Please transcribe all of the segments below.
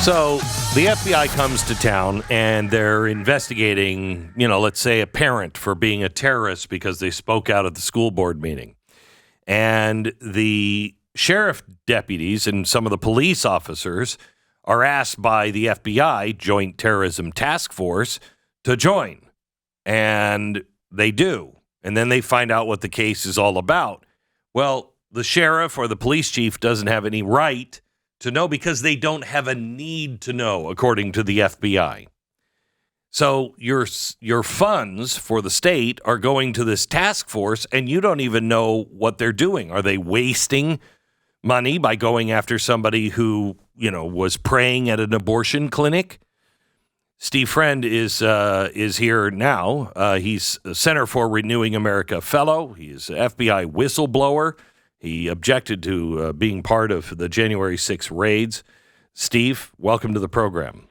So the FBI comes to town and they're investigating, let's say a parent for being a terrorist because they spoke out at the school board meeting. And the sheriff deputies and some of the police officers are asked by the FBI, Joint Terrorism Task Force, to join. And they do. And then they find out what the case is all about. Well, the sheriff or the police chief doesn't have any right to know because they don't have a need to know, according to the FBI. So your funds for the state are going to this task force, and you don't even know what they're doing. Are they wasting money by going after somebody who, was praying at an abortion clinic? Steve Friend is here now. He's a Center for Renewing America fellow. He's an FBI whistleblower. He objected to being part of the January 6th raids. Steve, welcome to the program.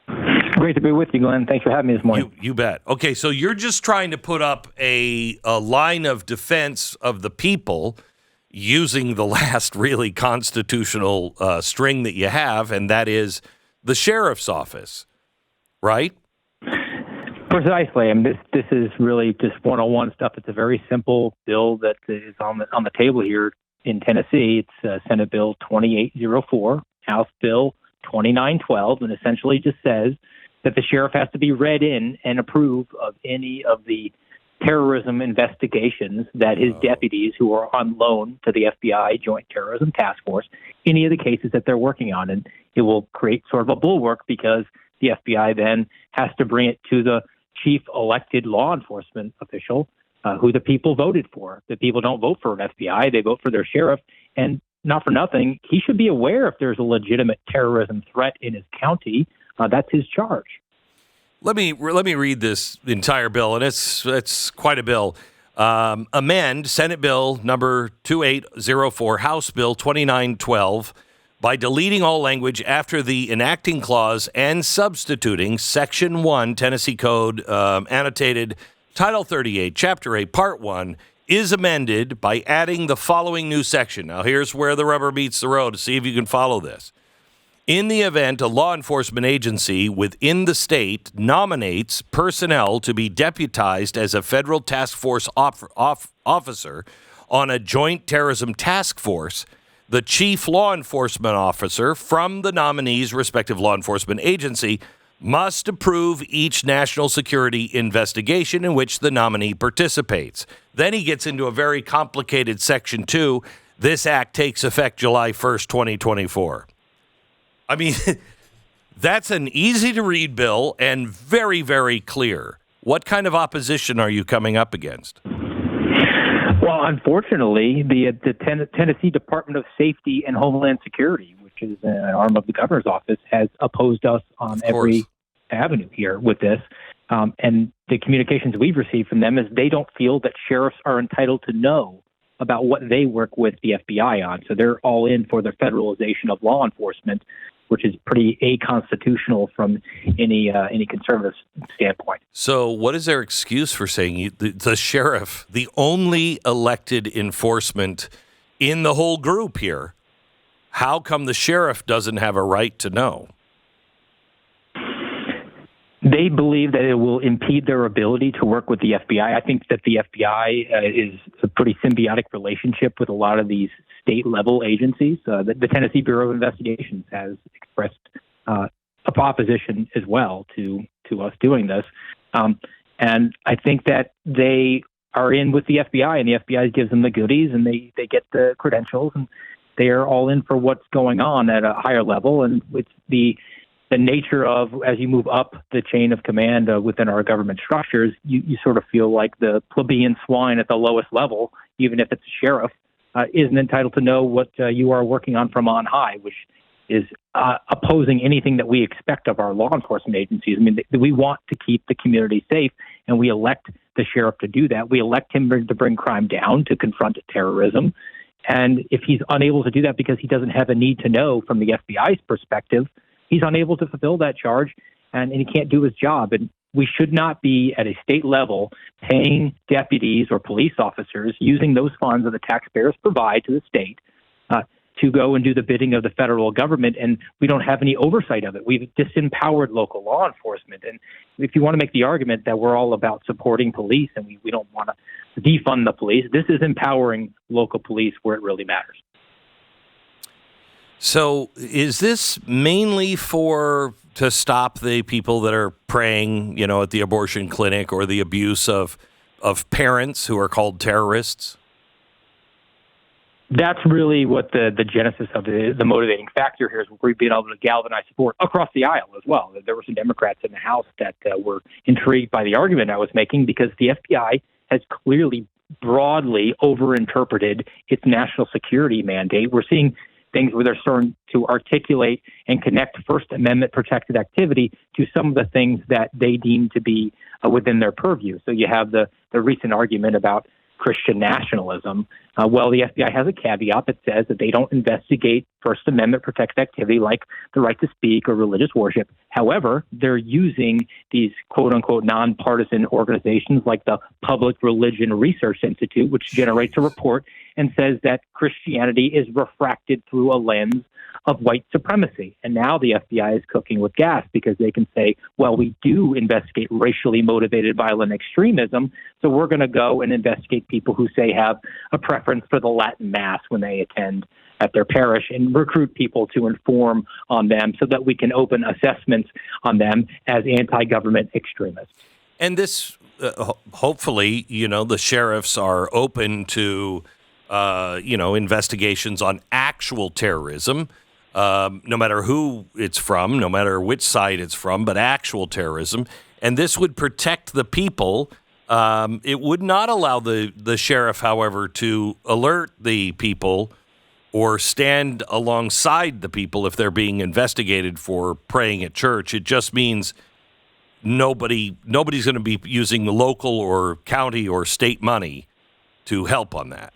Great to be with you, Glenn. Thanks for having me this morning. You bet. Okay, so you're just trying to put up a line of defense of the people using the last really constitutional string that you have, and that is the sheriff's office, right? Precisely. I mean, this is really just 101 stuff. It's a very simple bill that is on the table here in Tennessee. It's Senate Bill 2804, House Bill 2912, and essentially just says that the sheriff has to be read in and approve of any of the terrorism investigations that his deputies who are on loan to the FBI Joint Terrorism Task Force, any of the cases that they're working on. And it will create sort of a bulwark because the FBI then has to bring it to the chief elected law enforcement official who the people voted for. The people don't vote for an FBI, they vote for their sheriff. And not for nothing, he should be aware if there's a legitimate terrorism threat in his county. That's his charge. Let me read this entire bill, and it's quite a bill. Amend Senate Bill number 2804, House Bill 2912, by deleting all language after the enacting clause and substituting Section 1, Tennessee Code, annotated Title 38, Chapter 8, Part 1, is amended by adding the following new section. Now, here's where the rubber meets the road. See if you can follow this. In the event a law enforcement agency within the state nominates personnel to be deputized as a federal task force officer on a joint terrorism task force, the chief law enforcement officer from the nominee's respective law enforcement agency must approve each national security investigation in which the nominee participates. Then he gets into a very complicated Section 2. This act takes effect July 1st, 2024. I mean, that's an easy-to-read bill and very, very clear. What kind of opposition are you coming up against? Well, unfortunately, the Tennessee Department of Safety and Homeland Security, which is an arm of the governor's office, has opposed us on every avenue here with this. And the communications we've received from them is they don't feel that sheriffs are entitled to know about what they work with the FBI on. So they're all in for the federalization of law enforcement, which is pretty aconstitutional from any conservative standpoint. So what is their excuse for saying the sheriff, the only elected enforcement in the whole group here, how come the sheriff doesn't have a right to know? They believe that it will impede their ability to work with the FBI. I think that the FBI is a pretty symbiotic relationship with a lot of these state-level agencies. The Tennessee Bureau of Investigations has expressed opposition as well to us doing this. And I think that they are in with the FBI, and the FBI gives them the goodies, and they get the credentials, and they are all in for what's going on at a higher level. And it's the nature of, as you move up the chain of command within our government structures, you sort of feel like the plebeian swine at the lowest level, even if it's a sheriff, isn't entitled to know what you are working on from on high, which is opposing anything that we expect of our law enforcement agencies. I mean, we want to keep the community safe, and we elect the sheriff to do that. We elect him to bring crime down, to confront terrorism. And if he's unable to do that because he doesn't have a need to know from the FBI's perspective, he's unable to fulfill that charge, and he can't do his job. And we should not be at a state level paying deputies or police officers using those funds that the taxpayers provide to the state to go and do the bidding of the federal government, and we don't have any oversight of it. We've disempowered local law enforcement. And if you want to make the argument that we're all about supporting police and we don't want to defund the police, this is empowering local police where it really matters. So is this mainly to stop the people that are praying, at the abortion clinic, or the abuse of parents who are called terrorists? That's really what the genesis of the motivating factor here is. We've been able to galvanize support across the aisle as well. There were some Democrats in the House that were intrigued by the argument I was making, because the FBI has clearly broadly overinterpreted its national security mandate. We're seeing things where they're starting to articulate and connect First Amendment protected activity to some of the things that they deem to be within their purview. So you have the recent argument about Christian nationalism. Well, the FBI has a caveat that says that they don't investigate First Amendment protected activity like the right to speak or religious worship. However, they're using these quote-unquote nonpartisan organizations like the Public Religion Research Institute, which generates a report and says that Christianity is refracted through a lens of white supremacy. And now the FBI is cooking with gas, because they can say, well, we do investigate racially motivated violent extremism, so we're going to go and investigate people who say have a preference for the Latin Mass when they attend at their parish, and recruit people to inform on them so that we can open assessments on them as anti-government extremists. And this, hopefully, the sheriffs are open to, investigations on actual terrorism, no matter who it's from, no matter which side it's from, but actual terrorism. And this would protect the people. It would not allow the sheriff, however, to alert the people or stand alongside the people if they're being investigated for praying at church. It just means nobody's going to be using local or county or state money to help on that.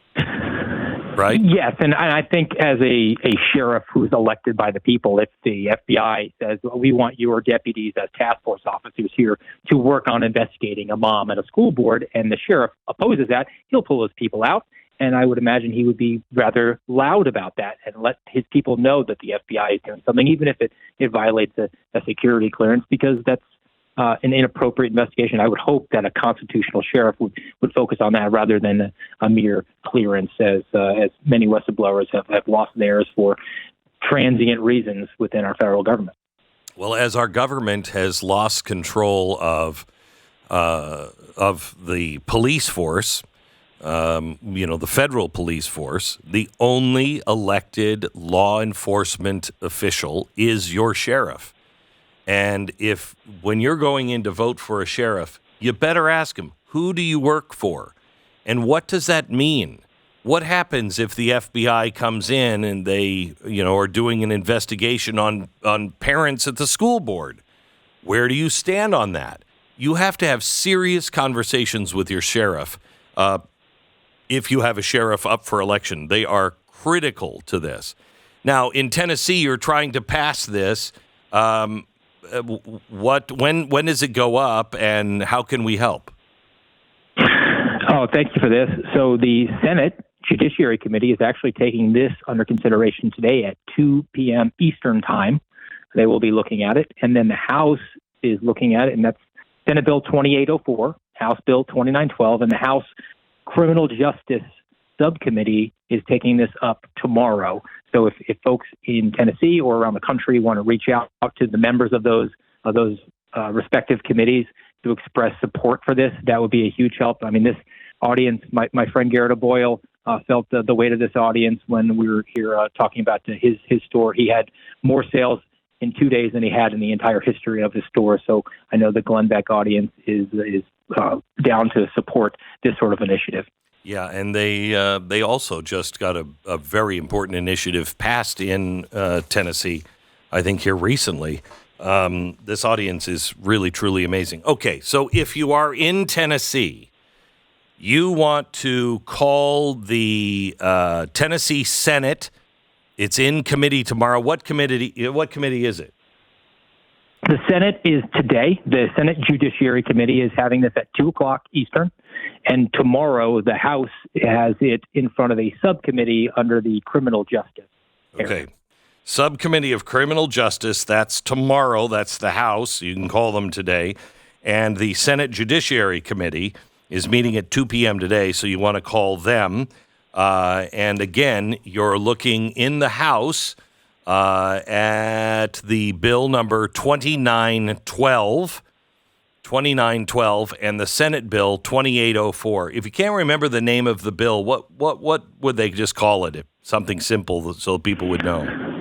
Right? Yes, and I think as a sheriff who's elected by the people, if the FBI says, well, we want your deputies as task force officers here to work on investigating a mom at a school board, and the sheriff opposes that, he'll pull his people out. And I would imagine he would be rather loud about that and let his people know that the FBI is doing something, even if it violates a security clearance, because that's an inappropriate investigation. I would hope that a constitutional sheriff would focus on that rather than a mere clearance, as many whistleblowers have lost theirs for transient reasons within our federal government. Well, as our government has lost control of the police force, the federal police force, the only elected law enforcement official is your sheriff. And when you're going in to vote for a sheriff, you better ask him, who do you work for? And what does that mean? What happens if the FBI comes in and they, are doing an investigation on parents at the school board? Where do you stand on that? You have to have serious conversations with your sheriff. If you have a sheriff up for election, they are critical to this. Now, in Tennessee, you're trying to pass this. When does it go up, and how can we help? Oh, thank you for this. So the Senate Judiciary Committee is actually taking this under consideration today at 2 p.m. Eastern Time. They will be looking at it. And then the House is looking at it, and that's Senate Bill 2804, House Bill 2912, and the House Criminal Justice Subcommittee is taking this up tomorrow. So if folks in Tennessee or around the country want to reach out to the members of those respective committees to express support for this, that would be a huge help. I mean, this audience, my friend Garrett O'Boyle felt the weight of this audience when we were here talking about his store. He had more sales in 2 days than he had in the entire history of his store. So I know the Glenn Beck audience is down to support this sort of initiative. Yeah, and they also just got a very important initiative passed in Tennessee, I think here recently. This audience is really, truly amazing. Okay, so if you are in Tennessee, you want to call the Tennessee Senate. It's in committee tomorrow. What committee is it? The Senate is today. The Senate Judiciary Committee is having this at 2 o'clock Eastern. And tomorrow, the House has it in front of a subcommittee under the Criminal Justice Okay. Subcommittee of Criminal Justice, that's tomorrow. That's the House. You can call them today. And the Senate Judiciary Committee is meeting at 2 p.m. today, so you want to call them. And again, you're looking in the House at the bill number 2912, and the Senate bill 2804. If you can't remember the name of the bill, what would they just call it? Something simple so people would know.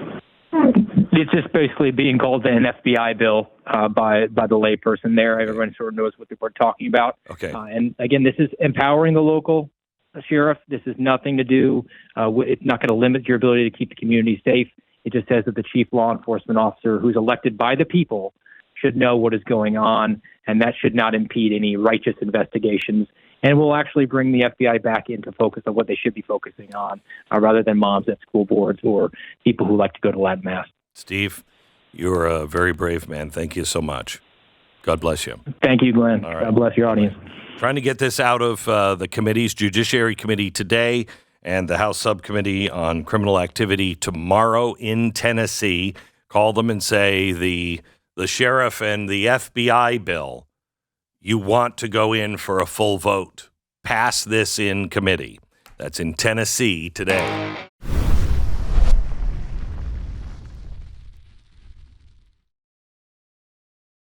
It's just basically being called an FBI bill by the layperson there. Everyone sort of knows what we're talking about. Okay. And again, this is empowering the local sheriff. This is nothing to do. It's not going to limit your ability to keep the community safe. It just says that the chief law enforcement officer, who's elected by the people, should know what is going on, and that should not impede any righteous investigations. And will actually bring the FBI back into focus on what they should be focusing on, rather than moms at school boards or people who like to go to Latin Mass. Steve, you're a very brave man. Thank you so much. God bless you. Thank you, Glenn. All right. God bless your audience. Trying to get this out of the committees, Judiciary Committee today and the House Subcommittee on Criminal Activity tomorrow in Tennessee. Call them and say the sheriff and the FBI bill, you want to go in for a full vote. Pass this in committee. That's in Tennessee today.